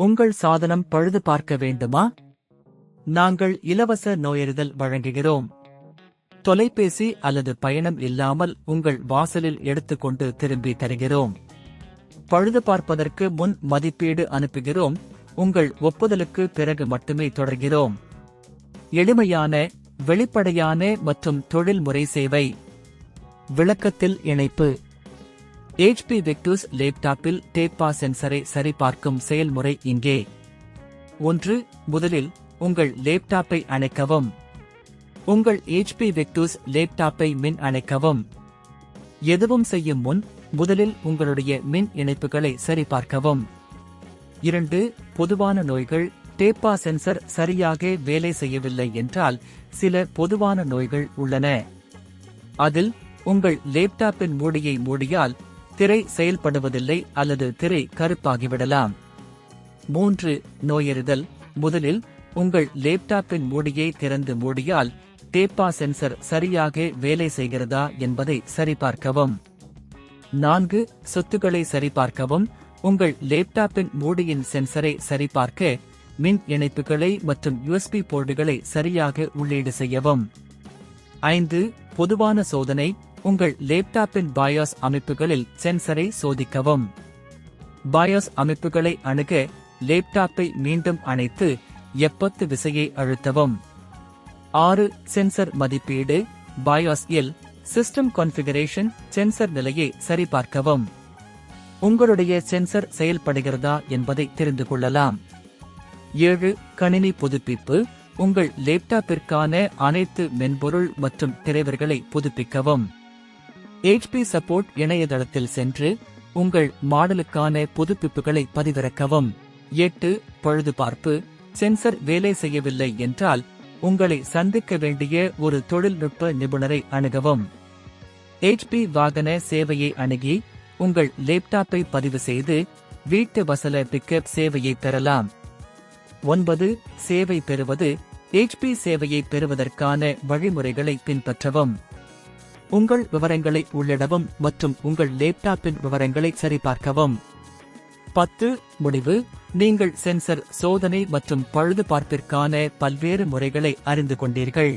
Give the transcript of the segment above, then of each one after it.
உங்கள் சாதனம் பழுது பார்க்க வேண்டுமா? நாங்கள் இலவச நோயறிதல் வழங்குகிறோம். தொலைபேசி அல்லது பயணம் இல்லாமல் உங்கள் வாசலில் எடுத்துக்கொண்டு திரும்பி தருகிறோம். பழுது பார்ப்பதற்கு முன் மதிப்பீடு அனுப்புகிறோம். உங்கள் ஒப்புதலுக்கு பிறகு மட்டுமே தொடர்கிறோம். எளிமையான, வெளிப்படையான மற்றும் தொழில்முறை சேவை. விளக்கத்தில் இணைப்பு. HP Victus லேப்டாப்பில் டேப்பா சென்சரை சரிபார்க்கும் செயல்முறை இங்கே. 1. முதலில் உங்கள் லேப்டாப்பை அணைக்கவும். உங்கள் HP Victus லேப்டாப்பை மின் அணைக்கவும். எதுவும் செய்யும் முன் முதலில் உங்களுடைய மின் இணைப்புகளை சரிபார்க்கவும். 2. பொதுவான நோய்கள். டேப்பா சென்சர் சரியாக வேலை செய்யவில்லை என்றால் சில பொதுவான நோய்கள் உள்ளன. அதில் உங்கள் லேப்டாப்பின் மூடியை மூடியால் திரை செயல்படுவதில்லை அல்லது திரை கருப்பாகிவிடலாம். 3. நோயறிதல். முதலில் உங்கள் லேப்டாப்பின் மூடியை திறந்து மூடியால் டேப்பா சென்சர் சரியாக வேலை செய்கிறதா என்பதை சரிபார்க்கவும். 4. சொத்துக்களை சரிபார்க்கவும். உங்கள் லேப்டாப்பின் மூடியின் சென்சரை சரிபார்க்க மின் இணைப்புகளை மற்றும் USB போர்டுகளை சரியாக உள்ளீடு செய்யவும். 5. பொதுவான சோதனை. உங்கள் லேப்டாப்பின் BIOS அமைப்புகளில் சென்சரை சோதிக்கவும். BIOS அமைப்புகளை அணுக லேப்டாப்பை மீண்டும் அணைத்து F10 விசையை அழுத்தவும். 6. சென்சர் மதிப்பீடு. BIOS இல் சிஸ்டம் கான்ஃபிகரேஷன் சென்சர் நிலையை சரிபார்க்கவும். உங்களுடைய சென்சர் செயல்படுகிறதா என்பதை தெரிந்து கொள்ளலாம். 7. கணினி புதுப்பிப்பு. உங்கள் லேப்டாப்பிற்கான அனைத்து மென்பொருள் மற்றும் டிரைவர்களை புதுப்பிக்கவும். HP சப்போர்ட் இணையதளத்தில் சென்று உங்கள் மாடலுக்கான புதுப்பிப்புகளை பதிவிறக்கவும். 8. பழுதுபார்ப்பு. சென்சர் வேலை செய்யவில்லை என்றால் உங்களை சந்திக்க வேண்டிய ஒரு தொழில்நுட்ப நிபுணரை அணுகவும். HP வாகன சேவையை அணுகி உங்கள் லேப்டாப்பை பதிவு செய்து வீட்டு வசல பிக்கப் சேவையை பெறலாம். 9. சேவை பெறுவது. HP சேவையை பெறுவதற்கான வழிமுறைகளை பின்பற்றவும். உங்கள் விவரங்களை உள்ளிடவும் மற்றும் உங்கள் லேப்டாப்பின் விவரங்களை சரிபார்க்கவும். 10. முடிவு. நீங்கள் சென்சர் சோதனை மற்றும் பழுது பார்ப்பிற்கான பல்வேறு முறைகளை அறிந்து கொண்டீர்கள்.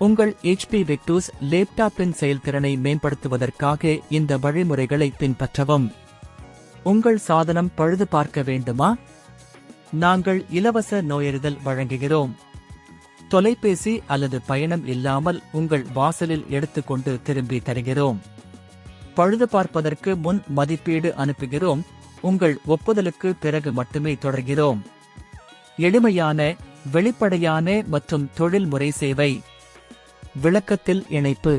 உங்கள் HP Victus லேப்டாப்பின் செயல்திறனை மேம்படுத்துவதற்காக இந்த வழிமுறைகளை பின்பற்றவும். உங்கள் சாதனம் பழுது பார்க்க வேண்டுமா? நாங்கள் இலவச நோயறிதல் வழங்குகிறோம். தொலைபேசி அல்லது பயணம் இல்லாமல் உங்கள் வாசலில் எடுத்துக்கொண்டு திரும்பி தருகிறோம். பழுது பார்ப்பதற்கு முன் மதிப்பீடு அனுப்புகிறோம். உங்கள் ஒப்புதலுக்கு பிறகு மட்டுமே தொடர்கிறோம். எளிமையான, வெளிப்படையான மற்றும் தொழில்முறை சேவை. விளக்கத்தில் இணைப்பு.